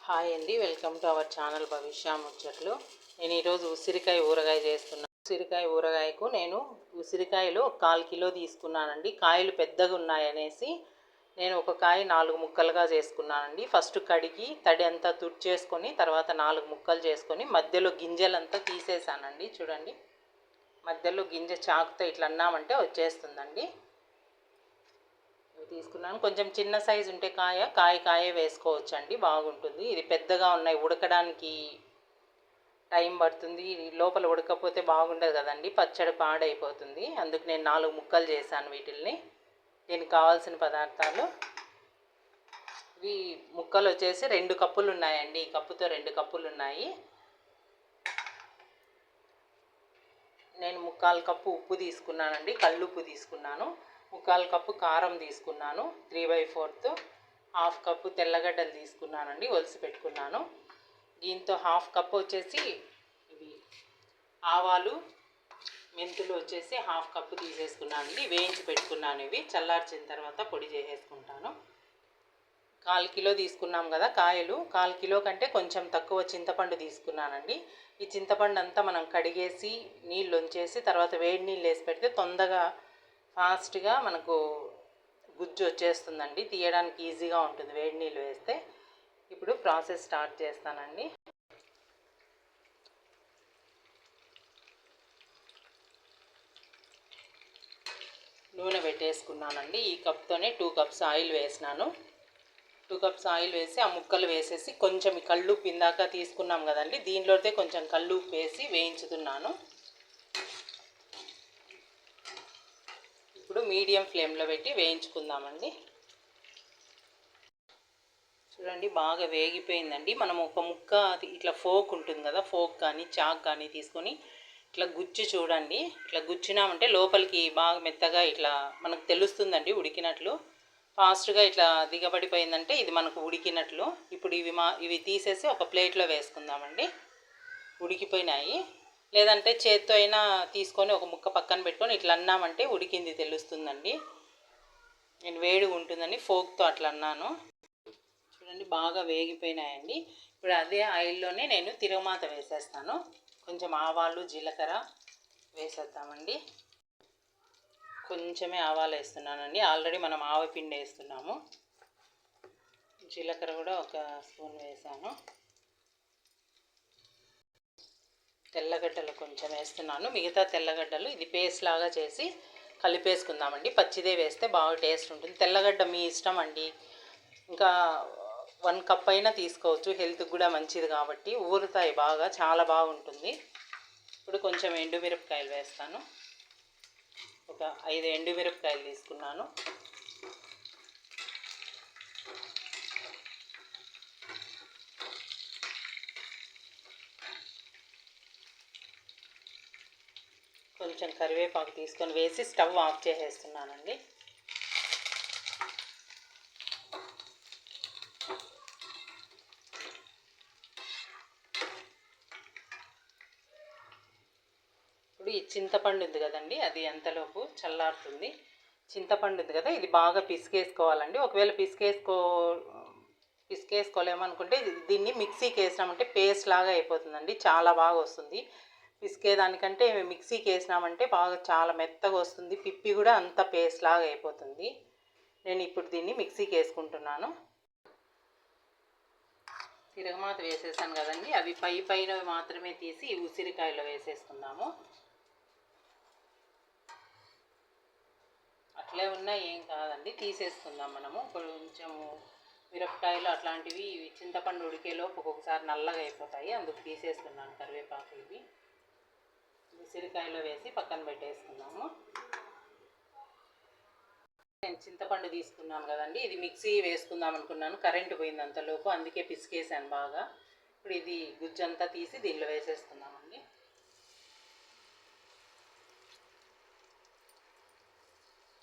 Hi అండి, welcome to our channel భవిష్య ముచ్చట్లు. నేను ఈరోజు ఉసిరికాయ ఊరగాయ చేస్తున్నాను. ఉసిరికాయ ఊరగాయకు నేను ఉసిరికాయలు 1/4 కిలో తీసుకున్నానండి. కాయలు పెద్దగా ఉన్నాయనేసి నేను ఒక కాయ 4 ముక్కలుగా చేసుకున్నానండి. ఫస్ట్ కడిగి తడి అంతా తుడిచేసుకొని తర్వాత 4 ముక్కలు చేసుకొని మధ్యలో గింజలంతా తీసేసానండి. చూడండి, మధ్యలో గింజ చాకుతో ఇట్లా అన్నామంటే వచ్చేస్తుందండి. తీసుకున్నాను. కొంచెం చిన్న సైజు ఉంటే కాయ వేసుకోవచ్చండి, బాగుంటుంది. ఇది పెద్దగా ఉన్నాయి, ఉడకడానికి టైం పడుతుంది. లోపల ఉడకపోతే బాగుండదు కదండి, పచ్చడి పాడైపోతుంది. అందుకు నేను 4 ముక్కలు చేశాను వీటిల్ని. దీనికి కావాల్సిన పదార్థాలు ఇవి ముక్కలు వచ్చేసి 2 కప్పులు ఉన్నాయండి. ఈ కప్పుతో 2 కప్పులు ఉన్నాయి. నేను 1/4 కప్పు ఉప్పు తీసుకున్నానండి, కల్లుప్పు తీసుకున్నాను. 1/4 కప్పు కారం తీసుకున్నాను, 3/4. 1/2 కప్పు తెల్లగడ్డలు తీసుకున్నానండి, ఒలిసి పెట్టుకున్నాను. దీంతో 1/2 కప్పు వచ్చేసి ఇవి ఆవాలు, మెంతులు వచ్చేసి 1/2 కప్పు తీసేసుకున్నానండి. వేయించి పెట్టుకున్నాను. ఇవి చల్లార్చిన తర్వాత పొడి చేసేసుకుంటాను. 1/4 కిలో తీసుకున్నాం కదా కాయలు, 1/4 కిలో కంటే కొంచెం తక్కువ చింతపండు తీసుకున్నానండి. ఈ చింతపండు అంతా మనం కడిగేసి నీళ్ళు వంచేసి తర్వాత వేడి నీళ్ళు వేసి పెడితే తొందరగా ఫాస్ట్గా మనకు గుజ్జు వచ్చేస్తుందండి, తీయడానికి ఈజీగా ఉంటుంది వేడి నీళ్ళు వేస్తే. ఇప్పుడు ప్రాసెస్ స్టార్ట్ చేస్తానండి. నూనె పెట్టేసుకున్నానండి. ఈ కప్తోనే 2 కప్స్ ఆయిల్ వేసినాను. 2 కప్స్ ఆయిల్ వేసి ఆ ముక్కలు వేసేసి కొంచెం కల్లుప్పు ఇందాక తీసుకున్నాం కదండి, దీనిలోతే కొంచెం కల్లుప్పు వేసి వేయించుతున్నాను. ఇప్పుడు మీడియం ఫ్లేమ్లో పెట్టి వేయించుకుందామండి. చూడండి, బాగా వేగిపోయిందండి. మనం ఒక ముక్క ఇట్లా ఫోక్ ఉంటుంది కదా, ఫోక్ కానీ చాక్ కానీ తీసుకొని ఇట్లా గుచ్చి చూడండి. ఇట్లా గుచ్చినామంటే లోపలికి బాగా మెత్తగా ఇట్లా మనకు తెలుస్తుందండి ఉడికినట్లు. ఫాస్ట్గా ఇట్లా దిగబడిపోయిందంటే ఇది మనకు ఉడికినట్లు. ఇప్పుడు ఇవి తీసేసి ఒక ప్లేట్లో వేసుకుందామండి. ఉడికిపోయినాయి. లేదంటే చేత్తో అయినా తీసుకొని ఒక ముక్క పక్కన పెట్టుకొని ఇట్లా అన్నామంటే ఉడికింది తెలుస్తుందండి. నేను వేడిగా ఉంటుందని ఫోక్తో అట్లా అన్నాను. చూడండి, బాగా వేగిపోయినాయండి. ఇప్పుడు అదే ఆయిల్లోనే నేను తిరగమాత వేసేస్తాను. కొంచెం ఆవాలు, జీలకర్ర వేసేద్దామండి. కొంచెమే ఆవాలు వేస్తున్నానండి, ఆల్రెడీ మనం ఆవపిండి వేస్తున్నాము. జీలకర్ర కూడా ఒక స్పూన్ వేసాను. తెల్లగడ్డలు కొంచెం వేస్తున్నాను, మిగతా తెల్లగడ్డలు ఇది పేస్ట్ లాగా చేసి కలిపేసుకుందామండి. పచ్చిదే వేస్తే బాగా టేస్ట్ ఉంటుంది. తెల్లగడ్డ మీ ఇష్టం అండి, ఇంకా 1 కప్ అయినా తీసుకోవచ్చు, హెల్త్కి కూడా మంచిది కాబట్టి. ఊరుతాయి బాగా, చాలా బాగుంటుంది. ఇప్పుడు కొంచెం ఎండుమిరపకాయలు వేస్తాను. ఒక 5 ఎండుమిరపకాయలు తీసుకున్నాను. కొంచెం కరివేపాకు తీసుకొని వేసి స్టవ్ ఆఫ్ చేసేస్తున్నానండి. ఇప్పుడు ఈ చింతపండు ఉంది కదండి, అది అంతలోపు చల్లారుతుంది. చింతపండు ఉంది కదా, ఇది బాగా పిసికేసుకోవాలండి. ఒకవేళ పిసికేసుకోలేమనుకుంటే దీన్ని మిక్సీకి వేసినామంటే పేస్ట్ లాగా అయిపోతుందండి, చాలా బాగా వస్తుంది. పిసికేదానికంటే మిక్సీకి వేసినామంటే బాగా చాలా మెత్తగా వస్తుంది, పిప్పి కూడా అంత పేస్ట్ లాగా అయిపోతుంది. నేను ఇప్పుడు దీన్ని మిక్సీకి వేసుకుంటున్నాను. తిరగమాత వేసేసాను కదండి, అవి పైన మాత్రమే తీసి ఉసిరికాయలో వేసేసుకుందాము. అట్లే ఉన్నా ఏం కాదండి, తీసేసుకుందాం మనము. కొంచెము మిరపకాయలు అట్లాంటివి చింతపండు ఉడికేలోపు ఒక్కొక్కసారి నల్లగా అయిపోతాయి, అందుకు తీసేసుకున్నాను. కరివేపాకు ఇవి ఉసిరికాయలో వేసి పక్కన పెట్టేసుకున్నాము. నేను చింతపండు తీసుకున్నాను కదండి, ఇది మిక్సీ వేసుకుందాం అనుకున్నాను, కరెంటు పోయింది అంతలోపు, అందుకే పిసికేసాను బాగా. ఇప్పుడు ఇది గుజ్జంతా తీసి దీనిలో వేసేసుకున్నామండి.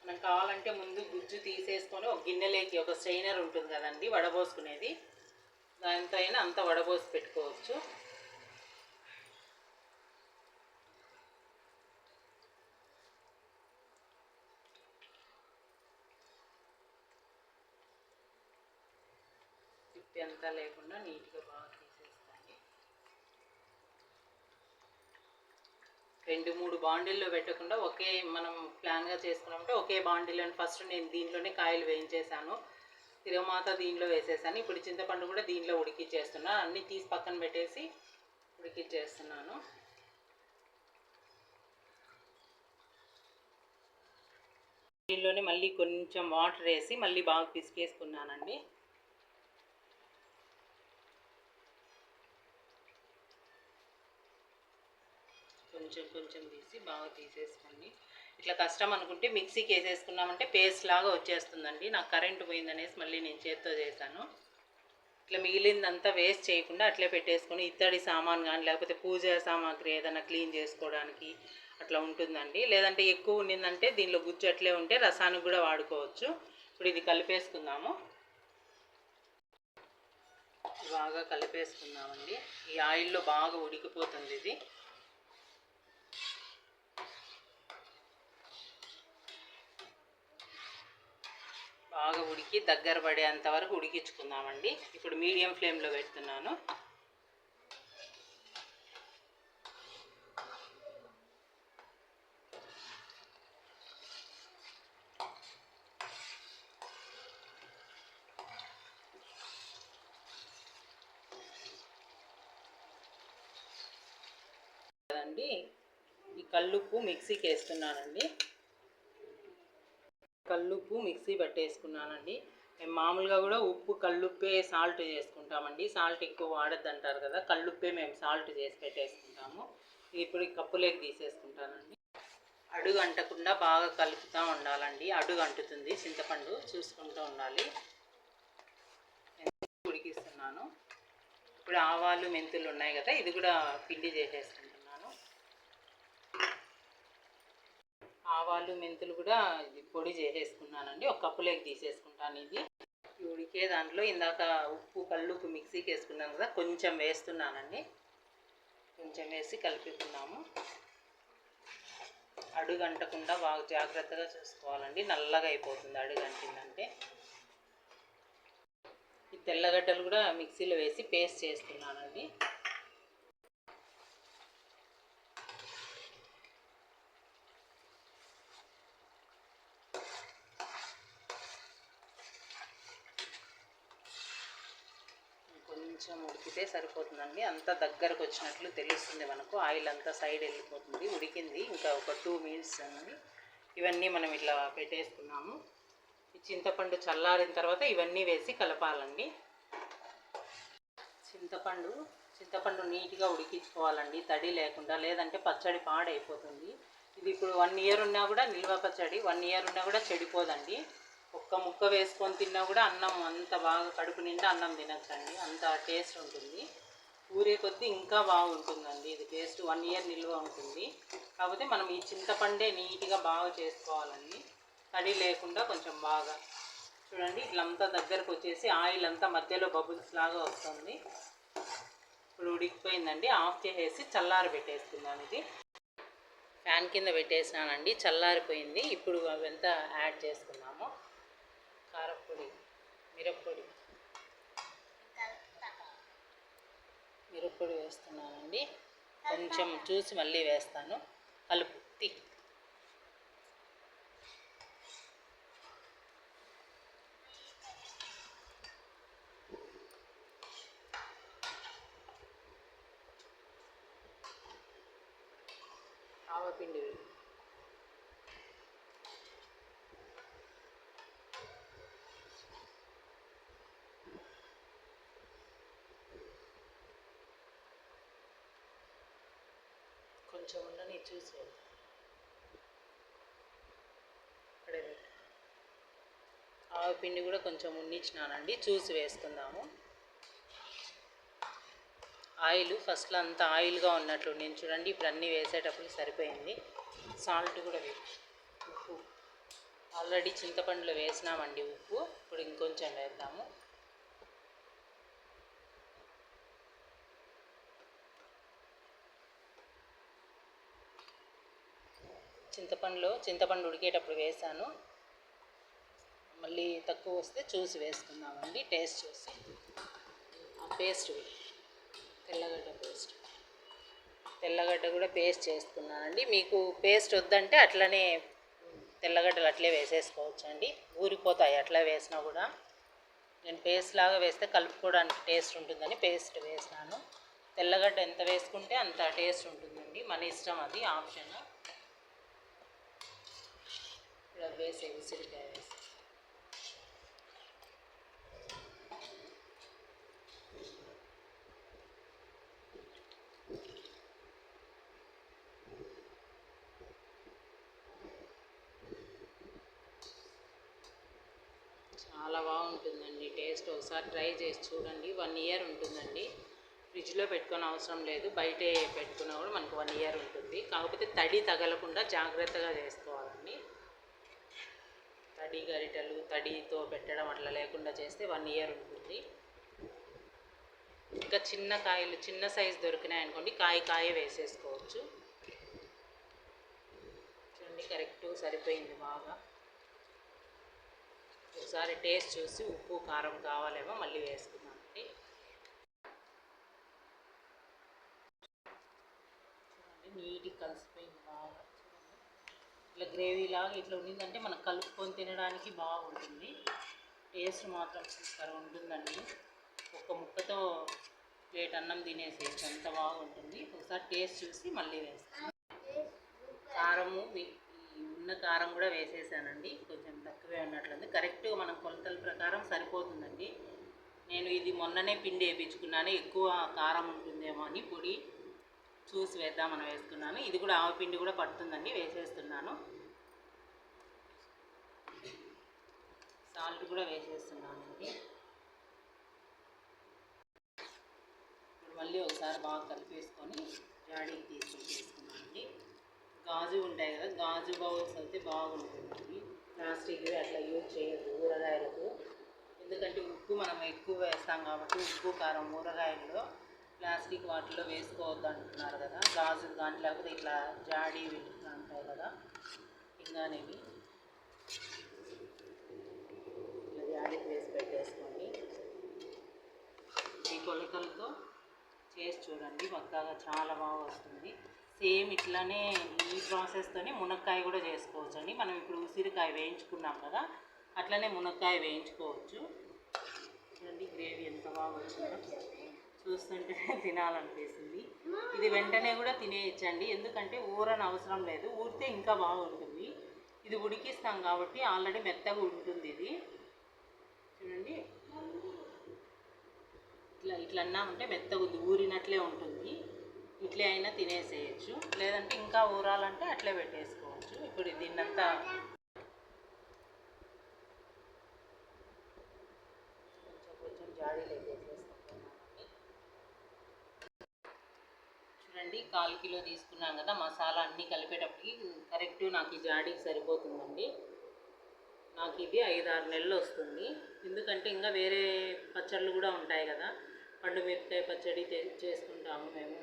మనం కావాలంటే ముందు గుజ్జు తీసేసుకొని ఒక గిన్నెలోకి, ఒక స్ట్రైనర్ ఉంటుంది కదండి వడబోసుకునేది, దాంతో అయినా అంత వడబోసి పెట్టుకోవచ్చు. ఉప్పు అంతా లేకుండా నీట్గా బాగా తీసేస్తాను. 2-3 బాండిల్లో పెట్టకుండా మనం ప్లాన్గా చేసుకున్నామంటే ఒకే బాండిల్లో ఫస్ట్ నేను దీంట్లోనే కాయలు వేయించేసాను, తిరగమాత దీంట్లో వేసేసాను. ఇప్పుడు చింతపండు కూడా దీంట్లో ఉడికిచ్చేస్తున్నా. అన్నీ తీసి పక్కన పెట్టేసి ఉడికిచ్చేస్తున్నాను. దీనిలోనే మళ్ళీ కొంచెం వాటర్ వేసి మళ్ళీ బాగా పిసికేసుకున్నానండి. కొంచెం తీసి బాగా తీసేసుకోండి. ఇట్లా కష్టం అనుకుంటే మిక్సీకి వేసేసుకున్నామంటే పేస్ట్ లాగా వచ్చేస్తుందండి. నాకు కరెంటు పోయిందనేసి మళ్ళీ నేను చేత్తో చేశాను. ఇట్లా మిగిలిందంతా వేస్ట్ చేయకుండా అట్లే పెట్టేసుకొని ఇత్తడి సామాన్ కానీ లేకపోతే పూజ సామాగ్రి ఏదైనా క్లీన్ చేసుకోవడానికి అట్లా ఉంటుందండి. లేదంటే ఎక్కువ ఉండిందంటే దీనిలో గుజ్జు అట్లే ఉంటే రసానికి కూడా వాడుకోవచ్చు. ఇప్పుడు ఇది కలిపేసుకుందాము. బాగా కలిపేసుకుందామండి. ఈ ఆయిల్లో బాగా ఉడికిపోతుంది ఇది. బాగా ఉడికి దగ్గర పడేంత వరకు ఉడికించుకుందామండి. ఇప్పుడు మీడియం ఫ్లేమ్లో పెడుతున్నాను. కదండి, ఈ కల్లుప్పు మిక్సీకి వేస్తున్నానండి. కల్లుప్పు మిక్సీ పట్టేసుకున్నానండి. మేము మామూలుగా కూడా ఉప్పు కల్లుప్పే సాల్ట్ చేసుకుంటామండి. సాల్ట్ ఎక్కువ వాడద్దు అంటారు కదా, కల్లుప్పే మేము సాల్ట్ చేసి పెట్టేసుకుంటాము. ఇప్పుడు ఈ కప్పులోకి తీసేసుకుంటానండి. అడుగు అంటకుండా బాగా కలుపుతూ ఉండాలండి. అడుగు అంటుతుంది చింతపండు, చూసుకుంటూ ఉండాలి. ఉడికిస్తున్నాను. ఇప్పుడు ఆవాలు మెంతులు ఉన్నాయి కదా, ఇది కూడా పిండి చేసేసుకుంటాను. ఆవాలు మెంతులు కూడా పొడి చేసేసుకున్నానండి. ఒక కప్పులోకి తీసేసుకుంటాను. ఇది ఉడికే దాంట్లో ఇందాక ఉప్పు కల్లుప్పు మిక్సీకి వేసుకున్నాను కదా, కొంచెం వేస్తున్నానండి. కొంచెం వేసి కలుపుకున్నాము. అడుగు అంటకుండా బాగా జాగ్రత్తగా చూసుకోవాలండి. నల్లగా అయిపోతుంది అడుగు అంటిందంటే. ఈ తెల్లగడ్డలు కూడా మిక్సీలో వేసి పేస్ట్ చేస్తున్నానండి. కొంచెం ఉడికితే సరిపోతుందండి. అంతా దగ్గరకు వచ్చినట్లు తెలుస్తుంది మనకు. ఆయిల్ అంతా సైడ్ వెళ్ళిపోతుంది. ఉడికింది, ఇంకా ఒక 2 మినిట్స్ అండి. ఇవన్నీ మనం ఇట్లా పెట్టేసుకున్నాము. ఈ చింతపండు చల్లారిన తర్వాత ఇవన్నీ వేసి కలపాలండి. చింతపండు నీట్గా ఉడికించుకోవాలండి, తడి లేకుండా, లేదంటే పచ్చడి పాడైపోతుంది. ఇది ఇప్పుడు 1 ఇయర్ ఉన్నా కూడా నిల్వ పచ్చడి, 1 ఇయర్ ఉన్నా కూడా చెడిపోదండి. ఒక్క ముక్క వేసుకొని తిన్నా కూడా అన్నం అంత బాగా కడుపు నిండా అన్నం తినచ్చండి. అంత టేస్ట్ ఉంటుంది. ఊరే కొద్దీ ఇంకా బాగుంటుందండి ఇది. టేస్ట్ 1 ఇయర్ నిల్వ ఉంటుంది. కాకపోతే మనం ఈ చింతపండే నీట్గా బాగా చేసుకోవాలండి, తడి లేకుండా. కొంచెం బాగా చూడండి, ఇట్లంతా దగ్గరకు వచ్చేసి ఆయిల్ అంతా మధ్యలో బబుల్స్ లాగా వస్తుంది. ఇప్పుడు ఉడికిపోయిందండి. ఆఫ్ చేసేసి చల్లారి పెట్టేసుకుందాం. ఇది ఫ్యాన్ కింద పెట్టేసినానండి, చల్లారిపోయింది. ఇప్పుడు అవంతా యాడ్ చేసుకున్నాము. కారపొడి, మిరప్పొడి వేస్తున్నానండి. కొంచెం చూసి మళ్ళీ వేస్తాను. కలుపు. ఆవపిండి కొంచెం ఉండని, చూసి అక్కడే ఆవపిండి కూడా కొంచెం ఉండించినానండి, చూసి వేసుకుందాము. ఆయిల్ ఫస్ట్లో అంతా ఆయిల్గా ఉన్నట్లు నేను చూడండి. ఇప్పుడు అన్నీ వేసేటప్పుడు సరిపోయింది. సాల్ట్ కూడా ఉప్పు ఆల్రెడీ చింతపండులో వేసినామండి ఉప్పు. ఇప్పుడు ఇంకొంచెం వేద్దాము. చింతపండు ఉడికేటప్పుడు వేసాను. మళ్ళీ తక్కువ వస్తే చూసి వేసుకుందామండి, టేస్ట్ చూసి. పేస్ట్, తెల్లగడ్డ కూడా పేస్ట్ చేసుకున్నానండి. మీకు పేస్ట్ వద్దంటే అట్లనే తెల్లగడ్డలు అట్లే వేసేసుకోవచ్చు అండి, ఊరిపోతాయి అట్లా వేసినా కూడా. నేను పేస్ట్ లాగా వేస్తే కలుపుకోవడానికి టేస్ట్ ఉంటుందని పేస్ట్ వేసినాను. తెల్లగడ్డ ఎంత వేసుకుంటే అంత టేస్ట్ ఉంటుందండి, మన ఇష్టం, అది ఆప్షన్. ఇలా వేసే ఉసిరికాయ వేసి చాలా బాగుంటుందండి టేస్ట్. ఒకసారి ట్రై చేసి చూడండి. 1 ఇయర్ ఉంటుందండి, ఫ్రిడ్జ్లో పెట్టుకొని అవసరం లేదు, బయటే పెట్టుకున్నా కూడా మనకు 1 ఇయర్ ఉంటుంది. కాకపోతే తడి తగలకుండా జాగ్రత్తగా చేసుకోవాలండి. తడి గరిటెలు తడితో పెట్టడం అట్లా లేకుండా చేస్తే 1 ఇయర్ ఉంటుంది. ఇంకా చిన్న కాయలు చిన్న సైజు దొరికినాయి అనుకోండి, కాయ వేసేసుకోవచ్చు. చూడండి కరెక్ట్ సరిపోయింది బాగా. ఒకసారి టేస్ట్ చూసి ఉప్పు కారం కావాలేమో మళ్ళీ వేసుకున్నామండి. చూడండి నీట్గా కలిసిపోయింది బాగా. ఇట్లా గ్రేవీలాగా ఇట్లా ఉండిందంటే మనం కలుపుకొని తినడానికి బాగుంటుంది. టేస్ట్ మాత్రం సూపర్ ఉంటుందండి. ఒక్క ముక్కతో ప్లేట్ అన్నం తినేసేసి అంత బాగుంటుంది. ఒకసారి టేస్ట్ చూసి మళ్ళీ వేస్తాను. కారము ఉన్న కారం కూడా వేసేసానండి, కొంచెం తక్కువే ఉన్నట్లుంది. కరెక్ట్ మనం కొలతల ప్రకారం సరిపోతుందండి. నేను ఇది మొన్ననే పిండి వేయించుకున్నాను, ఎక్కువ కారం ఉంటుందేమో అని పొడి చూసి వేద్దామని వేస్తున్నాను. ఇది కూడా ఆవపిండి కూడా పడుతుందండి, వేసేస్తున్నాను. సాల్ట్ కూడా వేసేస్తున్నానండి. ఇప్పుడు మళ్ళీ ఒకసారి బాగా కలిపేసుకొని జాడీకి తీసుకొచ్చేసుకున్నానండి. గాజు ఉంటాయి కదా, గాజు బౌల్స్ అయితే బాగుంటుందండి. ప్లాస్టిక్వి అట్లా యూజ్ చేయొద్దు ఊరగాయలకు, ఎందుకంటే ఉప్పు మనం ఎక్కువ వేస్తాం కాబట్టి ఉప్పు కారం ఊరగాయల్లో ప్లాస్టిక్ వాటిలో వేసుకోవద్దు అంటున్నారు కదా. గాజు కానీ లేకపోతే ఇట్లా జాడీ ఉంటాయి కదా ఇంగానేవి, ఇట్లా జాడీకి వేసి పెట్టేసుకోండి. ఈ కొలతలతో చేసి చూడండి, పక్కాగా చాలా బాగా వస్తుంది. సేమ్ ఇట్లానే ఈ ప్రాసెస్తోనే మునక్కాయ కూడా చేసుకోవచ్చు అండి. మనం ఇప్పుడు ఉసిరికాయ వేయించుకున్నాం కదా, అట్లనే మునక్కాయ వేయించుకోవచ్చు. చూడండి గ్రేవీ ఎంత బాగా వచ్చిందో, చూస్తుంటే తినాలనిపిస్తుంది. ఇది వెంటనే కూడా తినేయచ్చండి, ఎందుకంటే ఊరని అవసరం లేదు, ఊరితే ఇంకా బాగుంటుంది. ఇది ఉడికిస్తాం కాబట్టి ఆల్రెడీ మెత్తగా ఉంటుంది. ఇది చూడండి ఇట్లా అన్నామంటే మెత్తగా ఊరినట్లే ఉంటుంది. ఇట్లే అయినా తినేసేయచ్చు, లేదంటే ఇంకా ఊరాలంటే అట్లే పెట్టేసుకోవచ్చు. ఇప్పుడు దీన్నంతా కొంచెం జాడీలోకి వేసేసుకుంటున్నామండి. చూడండి 1/4 కిలో తీసుకున్నాం కదా, మసాలా అన్నీ కలిపేటప్పటికి కరెక్ట్ నాకు ఈ జాడీకి సరిపోతుందండి. నాకు ఇది 5-6 నెలలు వస్తుంది. ఎందుకంటే ఇంకా వేరే పచ్చళ్ళు కూడా ఉంటాయి కదా, పండు మిరపకాయ పచ్చడి చేసుకుంటాము మేము,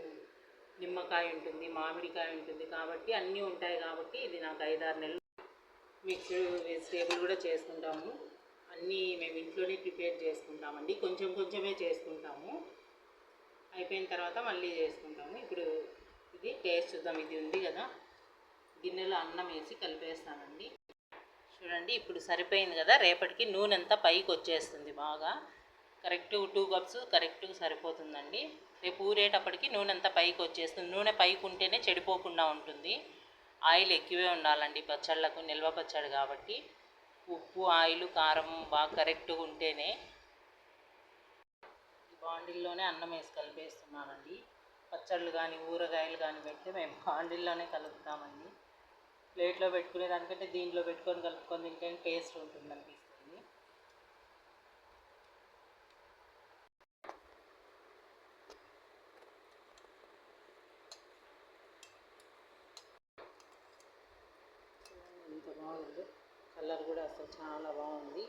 నిమ్మకాయ ఉంటుంది, మామిడికాయ ఉంటుంది, కాబట్టి అన్నీ ఉంటాయి. కాబట్టి ఇది నాకు 5-6 నెలలు. మిక్స్డ్ వెజిటేబుల్ కూడా చేసుకుంటాము, అన్నీ మేము ఇంట్లోనే ప్రిపేర్ చేసుకుంటామండి. కొంచెమే చేసుకుంటాము, అయిపోయిన తర్వాత మళ్ళీ చేసుకుంటాము. ఇప్పుడు ఇది టేస్ట్ చూద్దాం. ఇది ఉంది కదా, గిన్నెలో అన్నం వేసి కలిపేస్తానండి. చూడండి ఇప్పుడు సరిపోయింది కదా, రేపటికి నూనె అంతా పైకి వచ్చేస్తుంది బాగా. కరెక్ట్ 2 కప్స్ కరెక్ట్గా సరిపోతుందండి. రేపు ఊరేటప్పటికి నూనె అంతా పైకి వచ్చేస్తుంది. నూనె పైకి ఉంటేనే చెడిపోకుండా ఉంటుంది. ఆయిల్ ఎక్కువే ఉండాలండి పచ్చళ్ళకు, నిల్వ పచ్చడి కాబట్టి. ఉప్పు ఆయిల్ కారం బాగా కరెక్ట్గా ఉంటేనే. బాండిల్లోనే అన్నం వేసి కలిపేస్తున్నానండి. పచ్చళ్ళు కానీ ఊరగాయలు కానీ పెడితే మేము బాండిల్లోనే కలుపుతామండి. ప్లేట్లో పెట్టుకునే దానికంటే దీంట్లో పెట్టుకొని కలుపుకొని తింటే టేస్ట్ ఉంటుంది అనిపిస్తుంది. ఎంత బాగుంది, కలర్ కూడా అసలు చాలా బాగుంది.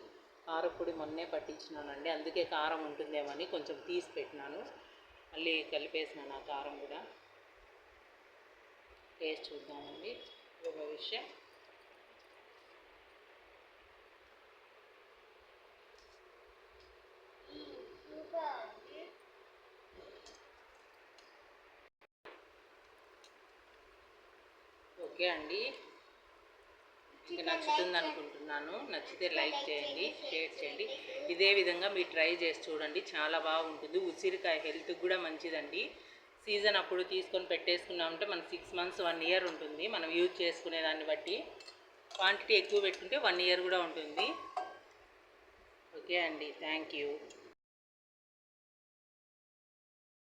కారపొడి మొన్నే పట్టించినానండి, అందుకే కారం ఉంటుందేమని కొంచెం తీసి పెట్టినాను. మళ్ళీ కలిపేసినాను ఆ కారం కూడా. టేస్ట్ చూద్దామండి. ఒక విషయం, ఓకే అండి, మీకు నచ్చుతుంది అనుకుంటున్నాను. నచ్చితే లైక్ చేయండి, షేర్ చేయండి. ఇదే విధంగా మీరు ట్రై చేసి చూడండి, చాలా బాగుంటుంది. ఉసిరికాయ హెల్త్కి కూడా మంచిదండి. సీజన్ అప్పుడు తీసుకొని పెట్టేసుకున్నామంటే మనకు 6 months 1 year ఉంటుంది. మనం యూజ్ చేసుకునే దాన్ని బట్టి క్వాంటిటీ ఎక్కువ పెట్టుకుంటే 1 year కూడా ఉంటుంది. ఓకే అండి, థ్యాంక్ యూ.